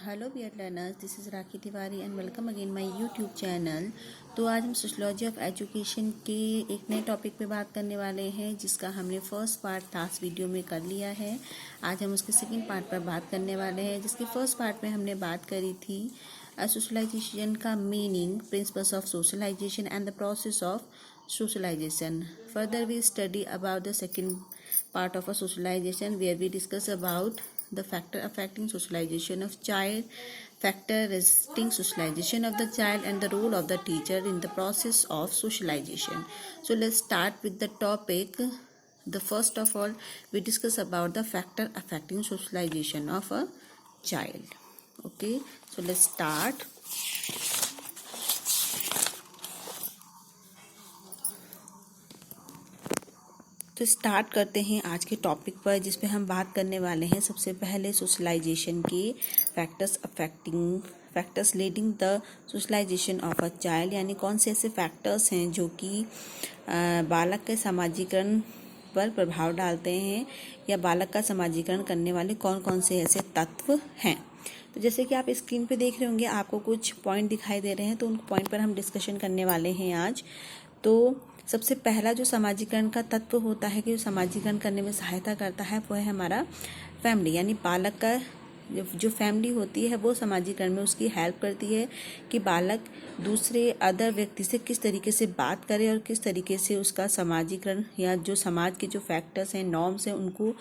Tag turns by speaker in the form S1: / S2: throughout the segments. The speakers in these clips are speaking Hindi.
S1: Hello dear learners, this is Rakhi Tiwari and welcome again my YouTube channel. तो आज हम सोशियोलॉजी ऑफ एजुकेशन के एक नए टॉपिक पे बात करने वाले हैं, जिसका हमने फर्स्ट पार्ट लास्ट वीडियो में कर लिया है। आज हम उसके सेकंड पार्ट पर बात करने वाले हैं, जिसके फर्स्ट पार्ट में हमने बात करी थी सोशलाइजेशन का meaning, principles of socialisation and the process of socialization. Further, we study about the second part of a socialization, where we discuss about the factor affecting socialization of child, factor resisting socialization of the child, and the role of the teacher in the process of socialization. So let's start with the topic. The first of all, we discuss about the factor affecting socialization of a child. Okay, so let's start. तो स्टार्ट करते हैं आज के टॉपिक पर, जिसमें हम बात करने वाले हैं सबसे पहले सोशलाइजेशन के factors leading the socialisation of a child, यानी कौन से ऐसे फैक्टर्स हैं जो कि बालक के सामाजिकरण पर प्रभाव डालते हैं, या बालक का सामाजिकरण करने वाले कौन कौन से ऐसे तत्व हैं। तो जैसे कि आप स्क्रीन पे देख रहे होंगे, आपको कुछ पॉइंट दिखाई दे रहे हैं, तो उन पॉइंट पर हम डिस्कशन करने वाले हैं आज। तो सबसे पहला जो सामाजिकरण का तत्व होता है, कि जो सामाजिकरण करने में सहायता करता है, वो है हमारा फैमिली, यानी बालक का जो फैमिली होती है वो सामाजिकरण में उसकी हेल्प करती है कि बालक दूसरे अदर व्यक्ति से किस तरीके से बात करे और किस तरीके से उसका सामाजिकरण, या जो समाज के जो फैक्टर्स हैं, नॉर्म्स हैं, उनको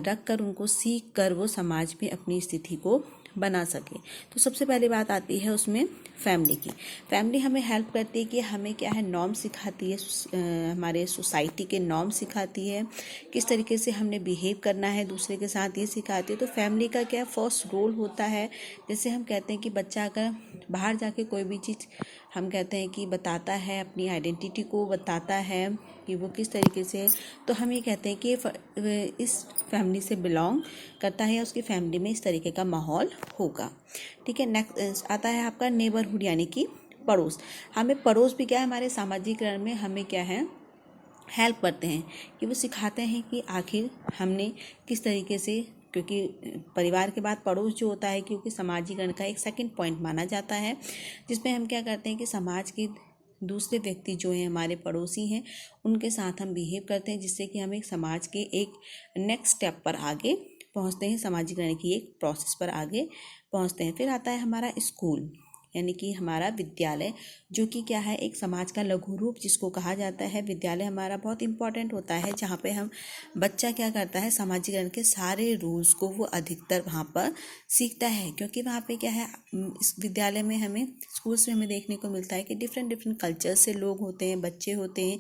S1: रख कर, उनको सीख कर वो समाज में अपनी स्थिति को बना सके। तो सबसे पहली बात आती है उसमें फैमिली की। फैमिली हमें हेल्प करती है कि हमें क्या है, नॉर्म सिखाती है, हमारे सोसाइटी के नॉर्म सिखाती है, किस तरीके से हमने बिहेव करना है दूसरे के साथ, ये सिखाती है। तो फैमिली का क्या फर्स्ट रोल होता है। जैसे हम कहते हैं कि बच्चा अगर बाहर जाके कोई भी चीज़, हम कहते हैं कि बताता है, अपनी आइडेंटिटी को बताता है कि वो किस तरीके से, तो हम ये कहते हैं कि इस फैमिली से बिलोंग करता है, या उसकी फैमिली में इस तरीके का माहौल होगा। ठीक है। नेक्स्ट आता है आपका नेबरहुड, यानी कि पड़ोस। हमें पड़ोस भी क्या है, हमारे सामाजिकरण में हमें क्या है, हेल्प करते हैं, कि वो सिखाते हैं कि आखिर हमने किस तरीके से, क्योंकि परिवार के बाद पड़ोस जो होता है, क्योंकि सामाजिकरण का एक सेकंड पॉइंट माना जाता है, जिसमें हम क्या करते हैं कि समाज के दूसरे व्यक्ति जो हैं, हमारे पड़ोसी हैं, उनके साथ हम बिहेव करते हैं, जिससे कि हम एक समाज के एक नेक्स्ट स्टेप पर आगे पहुंचते हैं, सामाजिकरण की एक प्रोसेस पर आगे पहुंचते हैं। फिर आता है हमारा स्कूल, यानी कि हमारा विद्यालय, जो कि क्या है, एक समाज का लघु रूप जिसको कहा जाता है। विद्यालय हमारा बहुत इंपॉर्टेंट होता है, जहाँ पे हम बच्चा क्या करता है, सामाजिकरण के सारे रूल्स को वो अधिकतर वहाँ पर सीखता है, क्योंकि वहाँ पे क्या है, इस विद्यालय में हमें, स्कूल्स में हमें देखने को मिलता है कि डिफरेंट डिफरेंट कल्चर से लोग होते हैं, बच्चे होते हैं,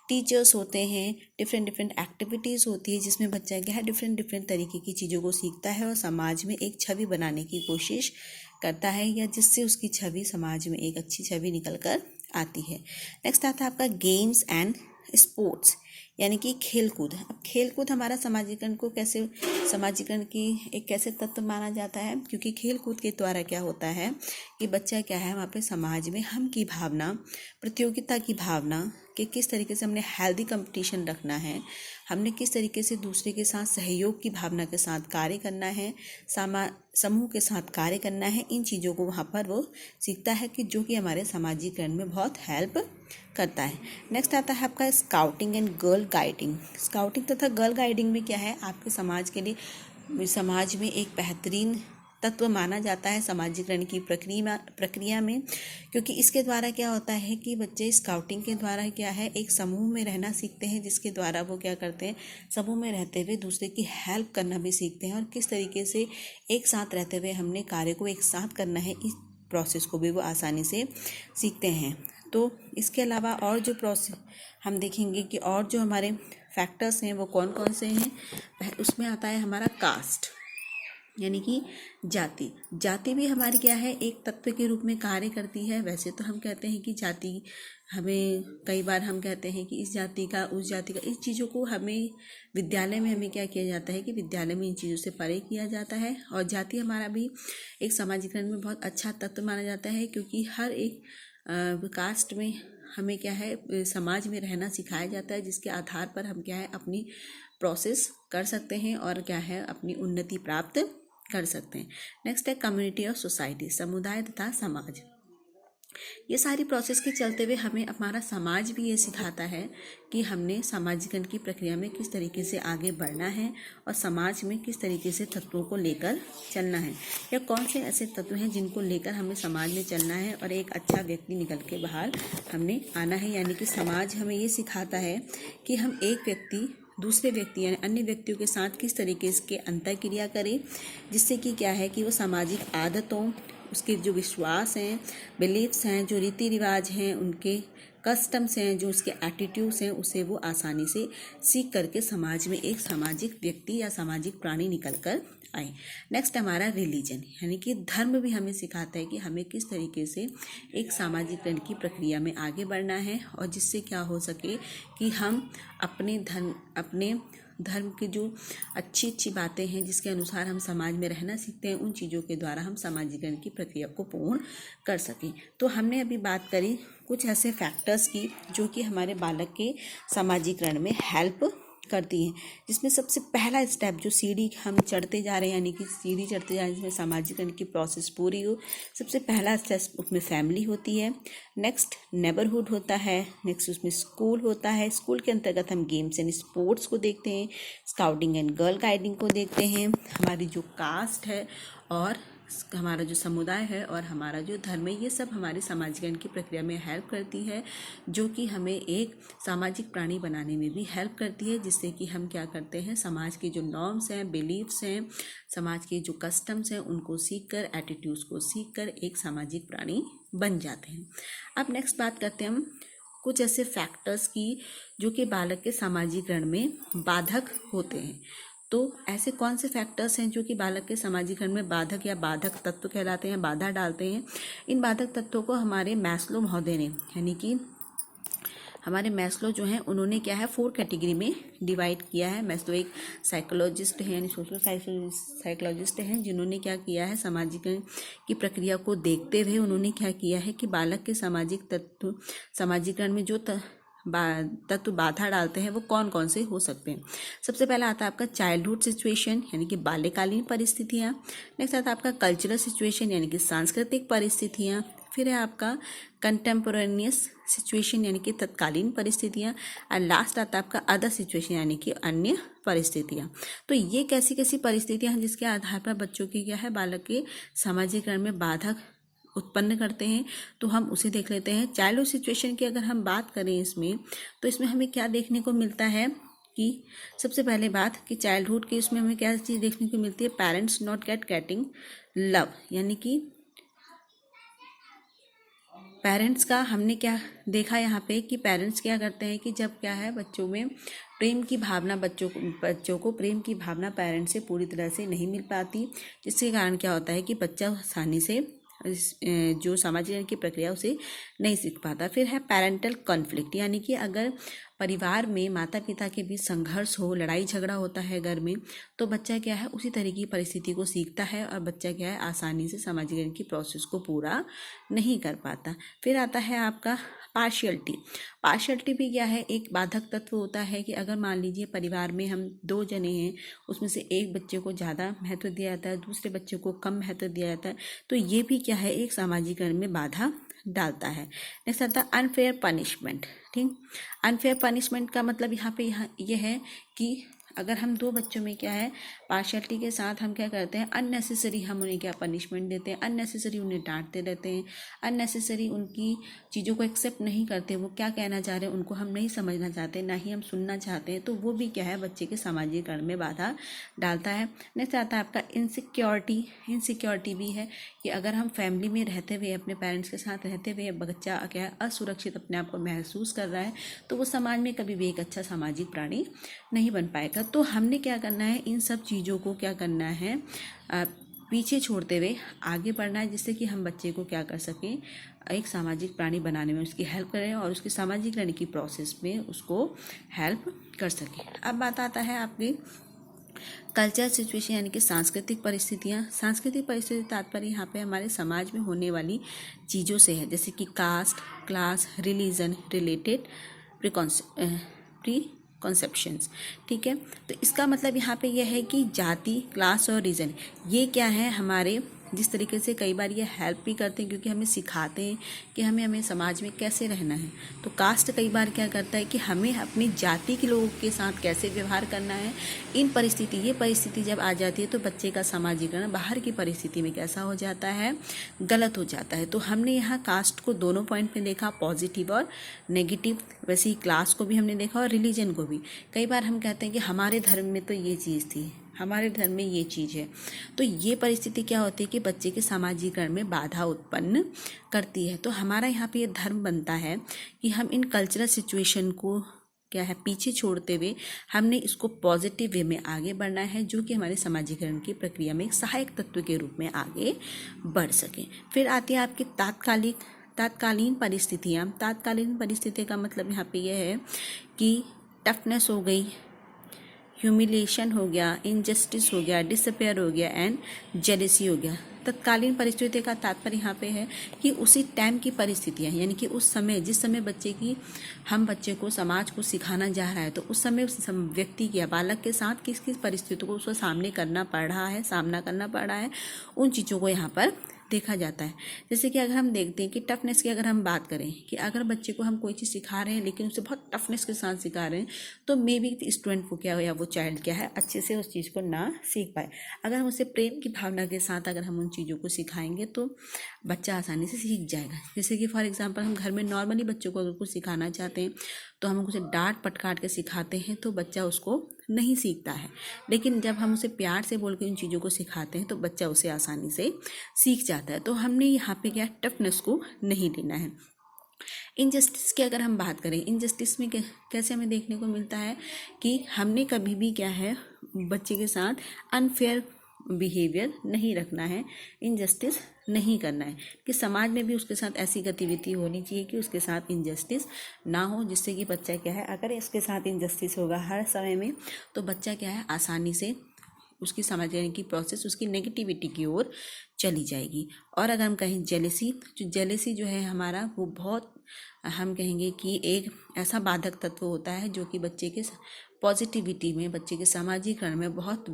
S1: टीचर्स होते हैं, डिफरेंट डिफरेंट एक्टिविटीज़ होती है, जिसमें बच्चा क्या है, डिफरेंट डिफरेंट तरीके की चीज़ों को सीखता है और समाज में एक छवि बनाने की कोशिश करता है, या जिससे उसकी छवि समाज में एक अच्छी छवि निकल कर आती है। नेक्स्ट आता है आपका गेम्स एंड स्पोर्ट्स, यानी कि खेलकूद। अब खेलकूद हमारा सामाजिकरण को कैसे, सामाजिकरण की एक कैसे तत्व माना जाता है, क्योंकि खेलकूद के द्वारा क्या होता है कि बच्चा क्या है, वहाँ पे समाज में हम की भावना, प्रतियोगिता की भावना, कि किस तरीके से हमने हेल्दी कंपटीशन रखना है, हमने किस तरीके से दूसरे के साथ सहयोग की भावना के साथ कार्य करना है, समूह के साथ कार्य करना है, इन चीज़ों को वहाँ पर वो सीखता है, कि जो कि हमारे सामाजिकरण में बहुत हेल्प करता है। नेक्स्ट आता है आपका scouting and girl guiding. Scouting तथा गर्ल गाइडिंग में क्या है, आपके समाज के लिए, समाज में एक बेहतरीन तत्व माना जाता है सामाजिकरण की प्रक्रिया में, क्योंकि इसके द्वारा क्या होता है कि बच्चे स्काउटिंग के द्वारा क्या है, एक समूह में रहना सीखते हैं, जिसके द्वारा वो क्या करते हैं, समूह में रहते हुए दूसरे की हेल्प करना भी सीखते हैं, और किस तरीके से एक साथ रहते हुए हमने कार्य को एक साथ करना है, इस प्रोसेस को भी वो आसानी से सीखते हैं। तो इसके अलावा और जो प्रोसेस हम देखेंगे कि और जो हमारे फैक्टर्स हैं वो कौन कौन से हैं, उसमें आता है हमारा कास्ट, यानी कि जाति भी हमारी क्या है, एक तत्व के रूप में कार्य करती है। वैसे तो हम कहते हैं कि जाति, हमें कई बार हम कहते हैं कि इस जाति का, उस जाति का, इस चीज़ों को हमें विद्यालय में हमें क्या किया जाता है कि विद्यालय में इन चीज़ों से परे किया जाता है। और जाति हमारा भी एक सामाजिकरण में बहुत अच्छा तत्व माना जाता है, क्योंकि हर एक कास्ट में हमें क्या है, समाज में रहना सिखाया जाता है, जिसके आधार पर हम क्या है, अपनी प्रोसेस कर सकते हैं और क्या है, अपनी उन्नति प्राप्त कर सकते हैं। नेक्स्ट है कम्युनिटी और सोसाइटी, समुदाय तथा समाज। ये सारी प्रोसेस के चलते हुए हमें हमारा समाज भी ये सिखाता है कि हमने सामाजिकरण की प्रक्रिया में किस तरीके से आगे बढ़ना है और समाज में किस तरीके से तत्वों को लेकर चलना है, या कौन से ऐसे तत्व हैं जिनको लेकर हमें समाज में चलना है और एक अच्छा व्यक्ति निकल के बाहर हमने आना है। यानी कि समाज हमें ये सिखाता है कि हम एक व्यक्ति दूसरे व्यक्ति यानी अन्य व्यक्तियों के साथ किस तरीके से अंतरक्रिया करें, जिससे कि क्या है कि वो सामाजिक आदतों, उसके जो विश्वास हैं, बिलीव्स हैं, जो रीति रिवाज हैं, उनके कस्टम्स हैं, जो उसके एटीट्यूड्स हैं, उसे वो आसानी से सीख करके समाज में एक सामाजिक व्यक्ति या सामाजिक प्राणी निकल कर आए। नेक्स्ट हमारा रिलीजन, यानी कि धर्म भी हमें सिखाता है कि हमें किस तरीके से एक सामाजिकरण की प्रक्रिया में आगे बढ़ना है और जिससे क्या हो सके कि हम अपने धर्म की जो अच्छी अच्छी बातें हैं जिसके अनुसार हम समाज में रहना सीखते हैं, उन चीज़ों के द्वारा हम सामाजिकरण की प्रक्रिया को पूर्ण कर सकें। तो हमने अभी बात करी कुछ ऐसे फैक्टर्स की जो कि हमारे बालक के सामाजिकरण में हेल्प करती हैं, जिसमें सबसे पहला स्टेप जो सीढ़ी हम चढ़ते जा रहे हैं, यानी कि सीढ़ी चढ़ते जा रहे हैं जिसमें सामाजिकरण की प्रोसेस पूरी हो, सबसे पहला स्टेप उसमें फैमिली होती है। नेक्स्ट नेबरहुड होता है। नेक्स्ट उसमें स्कूल होता है। स्कूल के अंतर्गत हम गेम्स एंड स्पोर्ट्स को देखते हैं, स्काउटिंग एंड गर्ल गाइडिंग को देखते हैं, हमारी जो कास्ट है और हमारा जो समुदाय है और हमारा जो धर्म है, ये सब हमारे सामाजिकरण की प्रक्रिया में हेल्प करती है, जो कि हमें एक सामाजिक प्राणी बनाने में भी हेल्प करती है, जिससे कि हम क्या करते हैं, समाज के जो नॉर्म्स हैं, बिलीव्स हैं, समाज के जो कस्टम्स हैं, उनको सीख कर, एटीट्यूड्स को सीख कर एक सामाजिक प्राणी बन जाते हैं। अब नेक्स्ट बात करते हैं हम कुछ ऐसे फैक्टर्स की जो कि बालक के सामाजिकरण में बाधक होते हैं। तो ऐसे कौन से फैक्टर्स हैं जो कि बालक के सामाजिकरण में बाधक या बाधक तत्व कहलाते हैं, बाधा डालते हैं? इन बाधक तत्वों को हमारे मैस्लो महोदय ने, यानी कि हमारे मैस्लो जो हैं उन्होंने क्या है 4 कैटेगरी में डिवाइड किया है। मैस्लो एक साइकोलॉजिस्ट हैं, यानी सोशल साइकोलॉजिस्ट हैं, जिन्होंने क्या किया है सामाजिकरण की प्रक्रिया को देखते हुए उन्होंने क्या किया है कि बालक के सामाजिकरण में जो तत्व बाधा डालते हैं वो कौन कौन से हो सकते हैं। सबसे पहला आता है आपका चाइल्डहुड सिचुएशन, यानी कि बाल्यकालीन परिस्थितियाँ। नेक्स्ट आता है आपका कल्चरल सिचुएशन, यानी कि सांस्कृतिक परिस्थितियाँ। फिर है आपका कंटेम्पोरेनियस सिचुएशन, यानी कि तत्कालीन परिस्थितियाँ। और लास्ट आता है आपका अदर सिचुएशन, यानी कि अन्य परिस्थितियाँ। तो ये कैसी कैसी परिस्थितियाँ हैं जिसके आधार पर बच्चों की क्या है, बालक के सामाजिकरण में बाधक उत्पन्न करते हैं, तो हम उसे देख लेते हैं। चाइल्डहुड सिचुएशन की अगर हम बात करें इसमें, तो इसमें हमें क्या देखने को मिलता है कि सबसे पहले बात कि चाइल्डहुड के इसमें हमें क्या चीज़ देखने को मिलती है, पेरेंट्स नॉट गेटिंग लव, यानी कि पेरेंट्स का हमने क्या देखा यहाँ पे कि पेरेंट्स क्या करते हैं कि जब क्या है बच्चों में प्रेम की भावना, बच्चों को प्रेम की भावना पेरेंट्स से पूरी तरह से नहीं मिल पाती, जिसके कारण क्या होता है कि बच्चा आसानी से जो सामाजिक की प्रक्रिया उसे नहीं सीख पाता। फिर है पेरेंटल कॉन्फ्लिक्ट, यानी कि अगर परिवार में माता पिता के बीच संघर्ष हो, लड़ाई झगड़ा होता है घर में, तो बच्चा क्या है उसी तरह की परिस्थिति को सीखता है और बच्चा क्या है आसानी से सामाजिकरण की प्रोसेस को पूरा नहीं कर पाता। फिर आता है आपका पार्शियलिटी भी क्या है, एक बाधक तत्व होता है कि अगर मान लीजिए परिवार में हम 2 जने हैं, उसमें से एक बच्चे को ज़्यादा महत्व दिया जाता है, दूसरे बच्चे को कम महत्व दिया जाता है, तो ये भी क्या है एक सामाजिकरण में बाधा डालता है। नेक्स्ट आता है अनफेयर पनिशमेंट। ठीक, अनफेयर पनिशमेंट का मतलब यहाँ ये है कि अगर हम 2 बच्चों में क्या है पार्शियलिटी के साथ हम क्या करते हैं, अननेसेसरी हम उन्हें क्या पनिशमेंट देते हैं, अननेसेसरी उन्हें डांटते रहते हैं, अननेसेसरी उनकी चीज़ों को एक्सेप्ट नहीं करते, वो क्या कहना चाह रहे हैं उनको हम नहीं समझना चाहते, ना ही हम सुनना चाहते हैं, तो वो भी क्या है बच्चे के सामाजिकरण में बाधा डालता है। नेक्स्ट आता है आपका इनसिक्योरिटी भी है कि अगर हम फैमिली में रहते हुए, अपने पेरेंट्स के साथ रहते हुए बच्चा क्या है असुरक्षित अपने आप को महसूस कर रहा है, तो वो समाज में कभी भी एक अच्छा सामाजिक प्राणी नहीं बन पाएगा। तो हमने क्या करना है, इन सब चीज़ों को क्या करना है पीछे छोड़ते हुए आगे बढ़ना है, जिससे कि हम बच्चे को क्या कर सकें, एक सामाजिक प्राणी बनाने में उसकी हेल्प करें और उसकी सामाजिकरण की प्रोसेस में उसको हेल्प कर सकें। अब बात आता है आपकी कल्चर सिचुएशन, यानी कि सांस्कृतिक परिस्थितियाँ। सांस्कृतिक परिस्थिति तात्पर्य यहाँ पे हमारे समाज में होने वाली चीज़ों से है, जैसे कि cast, class, religion related conceptions. ठीक है, तो इसका मतलब यहाँ पे यह है कि जाति, क्लास और रीजन ये क्या है हमारे, जिस तरीके से कई बार ये हेल्प भी करते हैं क्योंकि हमें सिखाते हैं कि हमें समाज में कैसे रहना है। तो कास्ट कई बार क्या करता है कि हमें अपनी जाति के लोगों के साथ कैसे व्यवहार करना है। ये परिस्थिति जब आ जाती है तो बच्चे का समाजीकरण बाहर की परिस्थिति में कैसा हो जाता है, गलत हो जाता है। तो हमने यहाँ कास्ट को दोनों पॉइंट में देखा, पॉजिटिव और नेगेटिव। वैसे ही क्लास को भी हमने देखा और रिलीजन को भी। कई बार हम कहते हैं कि हमारे धर्म में तो ये चीज़ थी, हमारे धर्म में ये चीज़ है। तो ये परिस्थिति क्या होती है कि बच्चे के सामाजिकरण में बाधा उत्पन्न करती है। तो हमारा यहाँ पे ये धर्म बनता है कि हम इन कल्चरल सिचुएशन को क्या है पीछे छोड़ते हुए हमने इसको पॉजिटिव वे में आगे बढ़ना है, जो कि हमारे समाजीकरण की प्रक्रिया में एक सहायक तत्व के रूप में आगे बढ़ सके। फिर आती है आपकी तात्कालीन परिस्थितियाँ। तात्कालीन परिस्थिति का मतलब यहाँ पे यह है कि टफनेस हो गई, ह्यूमिलेशन हो गया, इनजस्टिस हो गया, डिसअपेयर हो गया एंड जेलेसी हो गया। तत्कालीन परिस्थिति का तात्पर्य यहाँ पे है कि उसी टाइम की परिस्थितियाँ, यानी कि उस समय जिस समय हम बच्चे को समाज को सिखाना जा रहा है, तो उस समय व्यक्ति या बालक के साथ किस किस परिस्थितियों को उसको सामना करना पड़ रहा है, उन चीज़ों को यहाँ पर देखा जाता है। जैसे कि अगर हम देखते हैं कि टफनेस की अगर हम बात करें कि अगर बच्चे को हम कोई चीज़ सिखा रहे हैं लेकिन उसे बहुत टफनेस के साथ सिखा रहे हैं, तो मे बी स्टूडेंट को क्या हो या वो चाइल्ड क्या है अच्छे से उस चीज़ को ना सीख पाए। अगर हम उसे प्रेम की भावना के साथ अगर हम उन चीज़ों को सिखाएंगे तो बच्चा आसानी से सीख जाएगा। जैसे कि फॉर एग्जाम्पल हम घर में नॉर्मली बच्चों को अगर कुछ सिखाना चाहते हैं तो हम उसे डांट पटकाट के सिखाते हैं तो बच्चा उसको नहीं सीखता है। लेकिन जब हम उसे प्यार से बोल के उन चीज़ों को सिखाते हैं तो बच्चा उसे आसानी से सीख जाता है। तो हमने यहाँ पे क्या टफनेस को नहीं लेना है। इनजस्टिस की अगर हम बात करें, इनजस्टिस में कैसे हमें देखने को मिलता है कि हमने कभी भी क्या है बच्चे के साथ अनफेयर बिहेवियर नहीं रखना है, इनजस्टिस नहीं करना है, कि समाज में भी उसके साथ ऐसी गतिविधि होनी चाहिए कि उसके साथ इनजस्टिस ना हो, जिससे कि बच्चा क्या है अगर इसके साथ इनजस्टिस होगा हर समय में तो बच्चा क्या है आसानी से उसकी समझने की प्रोसेस उसकी नेगेटिविटी की ओर चली जाएगी। और अगर हम कहें जेलेसी जो है हमारा, वो बहुत हम कहेंगे कि एक ऐसा बाधक तत्व होता है जो कि बच्चे के पॉजिटिविटी में, बच्चे के सामाजिकरण में बहुत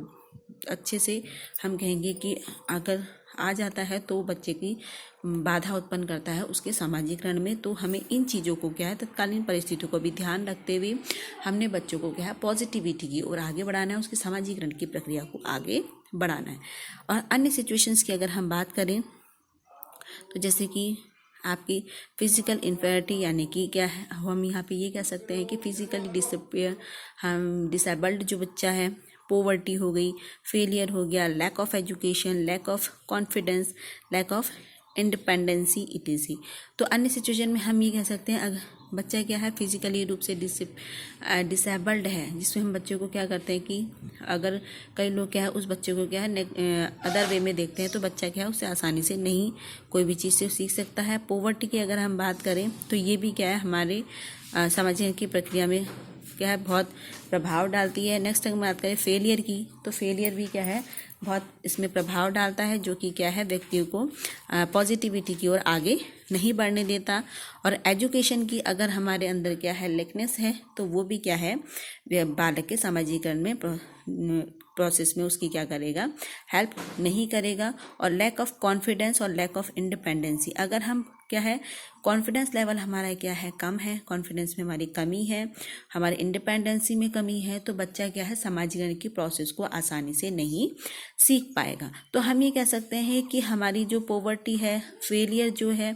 S1: अच्छे से हम कहेंगे कि अगर आ जाता है तो बच्चे की बाधा उत्पन्न करता है उसके सामाजिकरण में। तो हमें इन चीज़ों को क्या है तत्कालीन परिस्थितियों को भी ध्यान रखते हुए हमने बच्चों को क्या है पॉजिटिविटी की ओर आगे बढ़ाना है, उसके सामाजिकरण की प्रक्रिया को आगे बढ़ाना है। और अन्य सिचुएशंस की अगर हम बात करें तो जैसे कि आपकी फिजिकल इन्फेरिटी, यानी कि क्या है हम यहाँ पे ये कह सकते हैं कि फिजिकली डिसेबल्ड जो बच्चा है, पोवर्टी हो गई, फेलियर हो गया, lack of education, lack of confidence, lack of independency etc. तो अन्य सिचुएशन में हम ये कह सकते हैं अगर बच्चा क्या है फिजिकली रूप से डिसेबल्ड है, जिसमें हम बच्चे को क्या करते हैं कि अगर कई लोग क्या है उस बच्चे को क्या है अदर वे में देखते हैं तो बच्चा क्या है उससे आसानी से नहीं कोई भी चीज़ से सीख सकता है। पोवर्टी की अगर हम बात करें तो ये भी क्या है हमारे समझने की प्रक्रिया में क्या है बहुत प्रभाव डालती है। नेक्स्ट अगर बात करें फेलियर की, तो फेलियर भी क्या है बहुत इसमें प्रभाव डालता है, जो कि क्या है व्यक्तियों को पॉजिटिविटी की ओर आगे नहीं बढ़ने देता। और एजुकेशन की अगर हमारे अंदर क्या है लेकनेस है तो वो भी क्या है बालक के सामाजिकरण में प्रोसेस में उसकी क्या करेगा हेल्प नहीं करेगा। और लैक ऑफ कॉन्फिडेंस और लैक ऑफ इंडिपेंडेंसी, अगर हम क्या है कॉन्फिडेंस लेवल हमारा क्या है कम है, कॉन्फिडेंस में हमारी कमी है, हमारे इंडिपेंडेंसी में कमी है, तो बच्चा क्या है सामाजिकरण की प्रोसेस को आसानी से नहीं सीख पाएगा। तो हम ये कह सकते हैं कि हमारी जो पॉवर्टी है, फेलियर जो है,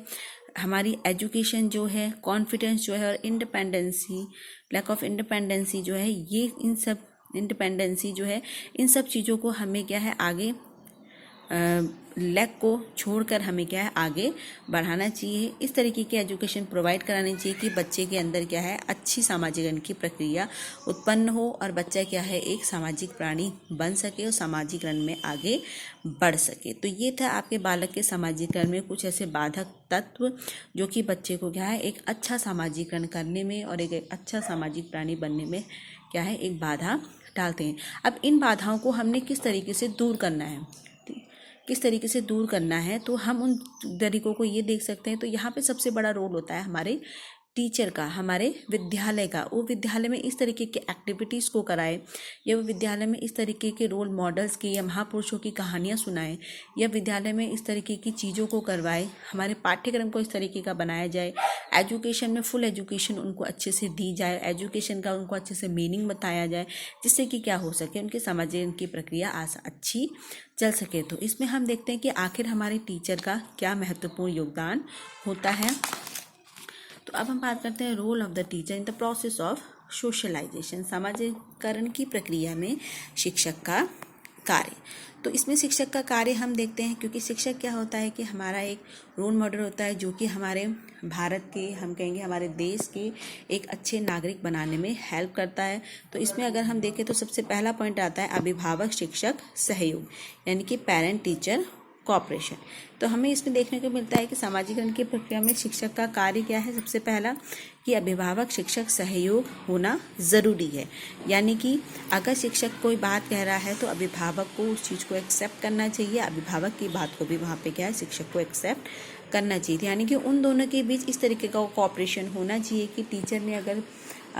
S1: हमारी एजुकेशन जो है, कॉन्फिडेंस जो है और इंडिपेंडेंसी, लैक ऑफ इंडिपेंडेंसी जो है, ये इन सब इंडिपेंडेंसी जो है इन सब चीज़ों को हमें क्या है आगे लैक को छोड़कर हमें क्या है आगे बढ़ाना चाहिए। इस तरीके की एजुकेशन प्रोवाइड करानी चाहिए कि बच्चे के अंदर क्या है अच्छी सामाजिकरण की प्रक्रिया उत्पन्न हो और बच्चा क्या है एक सामाजिक प्राणी बन सके और सामाजिकरण में आगे बढ़ सके। तो ये था आपके बालक के सामाजिकरण में कुछ ऐसे बाधक तत्व जो कि बच्चे को क्या है एक अच्छा सामाजिकरण करने में और एक अच्छा सामाजिक प्राणी बनने में क्या है एक बाधा डालते हैं। अब इन बाधाओं को हमने किस तरीके से दूर करना है, तो हम उन तरीकों को ये देख सकते हैं। तो यहाँ पे सबसे बड़ा रोल होता है हमारे टीचर का, हमारे विद्यालय का, वो विद्यालय में इस तरीके के एक्टिविटीज़ को कराए, या वो विद्यालय में इस तरीके के रोल मॉडल्स की या महापुरुषों की कहानियाँ सुनाए, या विद्यालय में इस तरीके की चीज़ों को करवाए, हमारे पाठ्यक्रम को इस तरीके का बनाया जाए, एजुकेशन में फुल एजुकेशन उनको अच्छे से दी जाए, एजुकेशन का उनको अच्छे से मीनिंग बताया जाए, जिससे कि क्या हो सके, उनके समाजीकरण की प्रक्रिया अच्छी चल सके। तो इसमें हम देखते हैं कि आखिर हमारे टीचर का क्या महत्वपूर्ण योगदान होता है। तो अब हम बात करते हैं role of the teacher in the process of socialisation, सामाजिकरण की प्रक्रिया में शिक्षक का कार्य। तो इसमें शिक्षक का कार्य हम देखते हैं, क्योंकि शिक्षक क्या होता है कि हमारा एक रोल मॉडल होता है, जो कि हमारे भारत के, हम कहेंगे हमारे देश के एक अच्छे नागरिक बनाने में हेल्प करता है। तो इसमें अगर हम देखें तो सबसे पहला पॉइंट आता है अभिभावक शिक्षक सहयोग, यानी कि पेरेंट टीचर कोऑपरेशन। तो हमें इसमें देखने को मिलता है कि सामाजिकरण की प्रक्रिया में शिक्षक का कार्य क्या है। सबसे पहला कि अभिभावक शिक्षक सहयोग होना ज़रूरी है, यानी कि अगर शिक्षक कोई बात कह रहा है तो अभिभावक को उस चीज़ को एक्सेप्ट करना चाहिए, अभिभावक की बात को भी वहाँ पे क्या है, शिक्षक को एक्सेप्ट करना चाहिए। यानी कि उन दोनों के बीच इस तरीके का कोऑपरेशन होना चाहिए कि टीचर ने अगर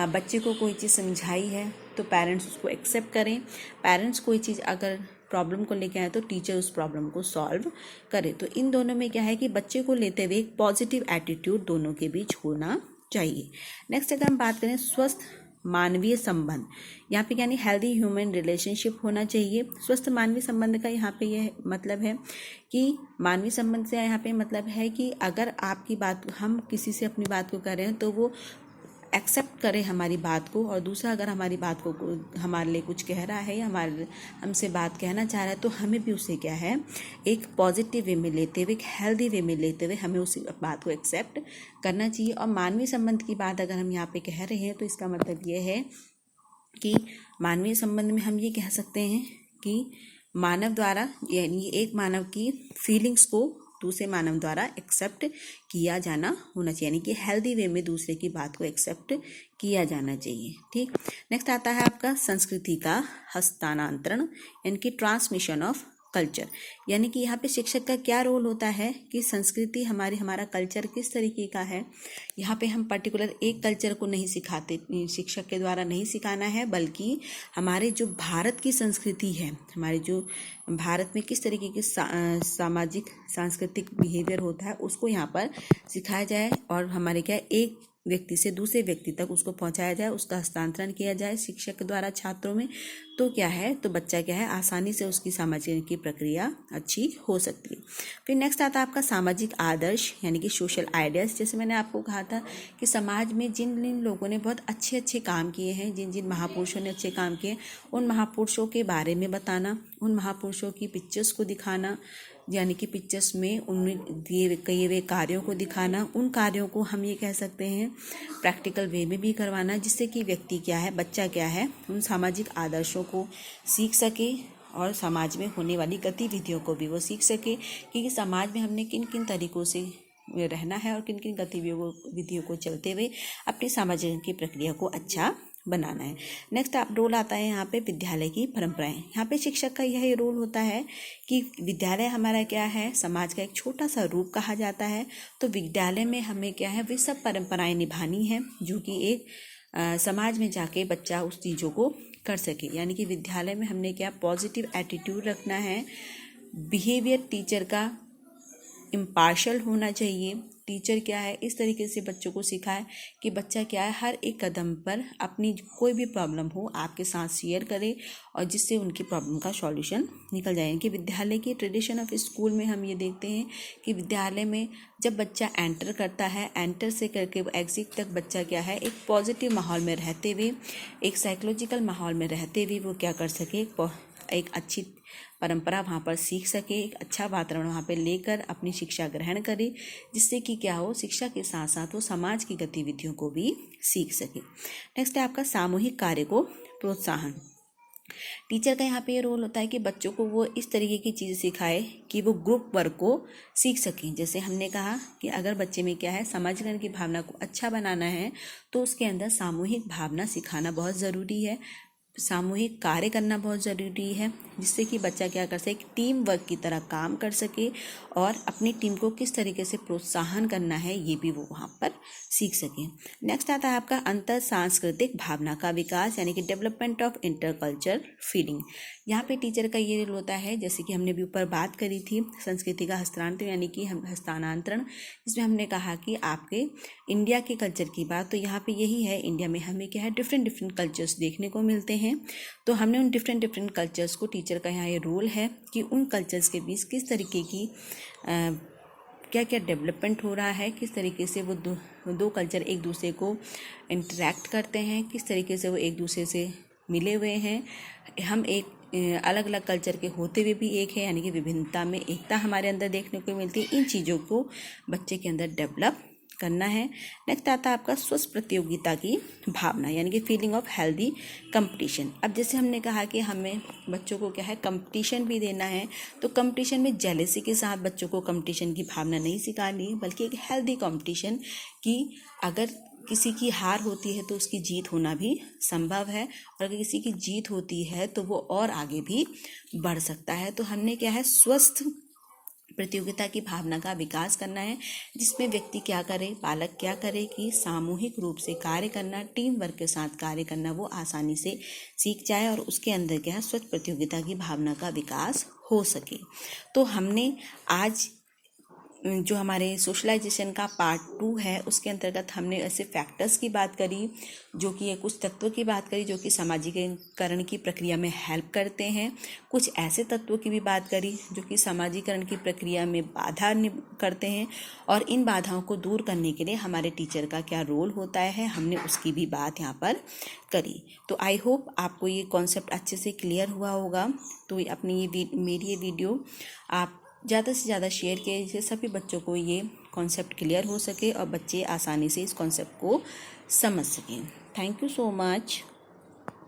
S1: बच्चे को कोई चीज़ समझाई है तो पेरेंट्स उसको एक्सेप्ट करें, पेरेंट्स कोई चीज़ अगर प्रॉब्लम को लेके आए तो टीचर उस प्रॉब्लम को सॉल्व करे। तो इन दोनों में क्या है कि बच्चे को लेते हुए एक पॉजिटिव एटीट्यूड दोनों के बीच होना चाहिए। नेक्स्ट अगर हम बात करें स्वस्थ मानवीय संबंध, यहाँ पे यानी हेल्दी ह्यूमन रिलेशनशिप होना चाहिए। स्वस्थ मानवीय संबंध का यहाँ पे यह मतलब है कि मानवीय संबंध से यहाँ पे मतलब है कि अगर आपकी बात, हम किसी से अपनी बात को कर रहे हैं तो वो एक्सेप्ट करे हमारी बात को, और दूसरा अगर हमारी बात को हमारे लिए कुछ कह रहा है या हमसे बात कहना चाह रहा है तो हमें भी उसे क्या है, एक पॉजिटिव वे में लेते हुए, एक हेल्दी वे में लेते हुए हमें उस बात को एक्सेप्ट करना चाहिए। और मानवीय संबंध की बात अगर हम यहाँ पे कह रहे हैं तो इसका मतलब ये है कि मानवीय संबंध में हम ये कह सकते हैं कि मानव द्वारा, यानी एक मानव की फीलिंग्स को दूसरे मानव द्वारा एक्सेप्ट किया जाना होना चाहिए, यानी कि हेल्दी वे में दूसरे की बात को एक्सेप्ट किया जाना चाहिए। ठीक, नेक्स्ट आता है आपका संस्कृति का हस्तांतरण, यानी कि ट्रांसमिशन ऑफ कल्चर। यानी कि यहाँ पे शिक्षक का क्या रोल होता है कि संस्कृति हमारा कल्चर किस तरीके का है। यहाँ पे हम पर्टिकुलर एक कल्चर को नहीं सिखाते, शिक्षक के द्वारा नहीं सिखाना है, बल्कि हमारे जो भारत की संस्कृति है, हमारे जो भारत में किस तरीके के सामाजिक सांस्कृतिक बिहेवियर होता है उसको यहाँ पर सिखाया जाए, और हमारे क्या एक व्यक्ति से दूसरे व्यक्ति तक उसको पहुंचाया जाए, उसका हस्तांतरण किया जाए शिक्षक के द्वारा छात्रों में। तो क्या है, तो बच्चा क्या है, आसानी से उसकी सामाजिकरण की प्रक्रिया अच्छी हो सकती है। फिर नेक्स्ट आता है आपका सामाजिक आदर्श, यानी कि सोशल आइडियाज। जैसे मैंने आपको कहा था कि समाज में जिन जिन लोगों ने बहुत अच्छे अच्छे काम किए हैं, जिन जिन महापुरुषों ने अच्छे काम किए, उन महापुरुषों के बारे में बताना, उन महापुरुषों की पिक्चर्स को दिखाना, यानी कि पिक्चर्स में उनमें दिए किए हुए कार्यों को दिखाना, उन कार्यों को हम ये कह सकते हैं प्रैक्टिकल वे में भी करवाना, जिससे कि व्यक्ति क्या है, बच्चा क्या है, उन सामाजिक आदर्शों को सीख सके और समाज में होने वाली गतिविधियों को भी वो सीख सके कि समाज में हमने किन किन तरीक़ों से रहना है और किन किन गतिविधियों को चलते हुए अपनी सामाजिक की प्रक्रिया को अच्छा बनाना है। नेक्स्ट आप रोल आता है यहाँ पे विद्यालय की परंपराएं। यहाँ पे शिक्षक का यह रोल होता है कि विद्यालय हमारा क्या है, समाज का एक छोटा सा रूप कहा जाता है। तो विद्यालय में हमें क्या है, वे सब परंपराएं निभानी है जो कि एक समाज में जाके बच्चा उस चीज़ों को कर सके। यानी कि विद्यालय में हमने क्या पॉजिटिव एटीट्यूड रखना है, बिहेवियर टीचर का इम्पार्शल होना चाहिए। टीचर क्या है, इस तरीके से बच्चों को सिखाए कि बच्चा क्या है, हर एक कदम पर अपनी कोई भी प्रॉब्लम हो आपके साथ शेयर करे और जिससे उनकी प्रॉब्लम का सॉल्यूशन निकल जाए। कि विद्यालय की ट्रेडिशन ऑफ स्कूल में हम ये देखते हैं कि विद्यालय में जब बच्चा एंटर करता है, एंटर से करके एग्जिट तक बच्चा क्या है, एक पॉजिटिव माहौल में रहते हुए, एक साइकोलॉजिकल माहौल में रहते हुए वो क्या कर सके, एक अच्छी परंपरा वहाँ पर सीख सके, एक अच्छा वातावरण वहाँ पर लेकर अपनी शिक्षा ग्रहण करे, जिससे कि क्या हो, शिक्षा के साथ साथ वो समाज की गतिविधियों को भी सीख सके। नेक्स्ट है आपका सामूहिक कार्य को प्रोत्साहन। टीचर का यहाँ पे ये रोल होता है कि बच्चों को वो इस तरीके की चीज़ सिखाए कि वो ग्रुप वर्क को सीख सकें। जैसे हमने कहा कि अगर बच्चे में क्या है, सामाजिकरण की भावना को अच्छा बनाना है तो उसके अंदर सामूहिक भावना सिखाना बहुत ज़रूरी है, सामूहिक कार्य करना बहुत ज़रूरी है, जिससे कि बच्चा क्या कर सके, टीम वर्क की तरह काम कर सके और अपनी टीम को किस तरीके से प्रोत्साहन करना है ये भी वो वहाँ पर सीख सके। नेक्स्ट आता है आपका अंतर सांस्कृतिक भावना का विकास, यानी कि डेवलपमेंट ऑफ इंटरकल्चर फीलिंग। यहाँ पे टीचर का ये रोल होता है, जैसे कि हमने भी ऊपर बात करी थी संस्कृति का हस्तांतरण यानी कि हम हस्तांतरण, जिसमें हमने कहा कि आपके इंडिया के कल्चर की बात, तो यहाँ पे यही है, इंडिया में हमें क्या है डिफरेंट डिफरेंट कल्चर्स देखने को मिलते हैं। तो हमने उन डिफरेंट डिफरेंट कल्चर्स को, टीचर का यहाँ ये रोल है कि उन कल्चर्स के बीच किस तरीके की क्या क्या डेवलपमेंट हो रहा है, किस तरीके से वो दो कल्चर एक दूसरे को इंटरेक्ट करते हैं, किस तरीके से वो एक दूसरे से मिले हुए हैं। हम एक अलग अलग कल्चर के होते हुए भी एक है, यानी कि विभिन्नता में एकता हमारे अंदर देखने को मिलती है। इन चीज़ों को बच्चे के अंदर डेवलप करना है। नेक्स्ट आता है आपका स्वस्थ प्रतियोगिता की भावना, यानी कि फीलिंग ऑफ हेल्दी कंपटीशन। अब जैसे हमने कहा कि हमें बच्चों को क्या है कंपटीशन भी देना है, तो कंपटीशन में जेलेसी के साथ बच्चों को कंपटीशन की भावना नहीं सिखानी, बल्कि एक हेल्दी कंपटीशन की अगर किसी की हार होती है तो उसकी जीत होना भी संभव है, और अगर किसी की जीत होती है तो वो और आगे भी बढ़ सकता है। तो हमने क्या है स्वस्थ प्रतियोगिता की भावना का विकास करना है, जिसमें व्यक्ति क्या करे, बालक क्या करे कि सामूहिक रूप से कार्य करना, टीम वर्क के साथ कार्य करना वो आसानी से सीख जाए और उसके अंदर क्या है स्वच्छ प्रतियोगिता की भावना का विकास हो सके। तो हमने आज जो हमारे सोशलाइजेशन का पार्ट 2 है उसके अंतर्गत हमने ऐसे फैक्टर्स की बात करी, जो कि ये कुछ तत्वों की बात करी जो कि सामाजिकरण की प्रक्रिया में हेल्प करते हैं। कुछ ऐसे तत्वों की भी बात करी जो कि सामाजिकरण की प्रक्रिया में बाधा करते हैं, और इन बाधाओं को दूर करने के लिए हमारे टीचर का क्या रोल होता है, हमने उसकी भी बात यहाँ पर करी। तो आई होप आपको ये कॉन्सेप्ट अच्छे से क्लियर हुआ होगा। तो अपनी मेरी ये वीडियो आप ज़्यादा से ज़्यादा शेयर किए, जिससे सभी बच्चों को ये कॉन्सेप्ट क्लियर हो सके और बच्चे आसानी से इस कॉन्सेप्ट को समझ सकें। Thank you so much.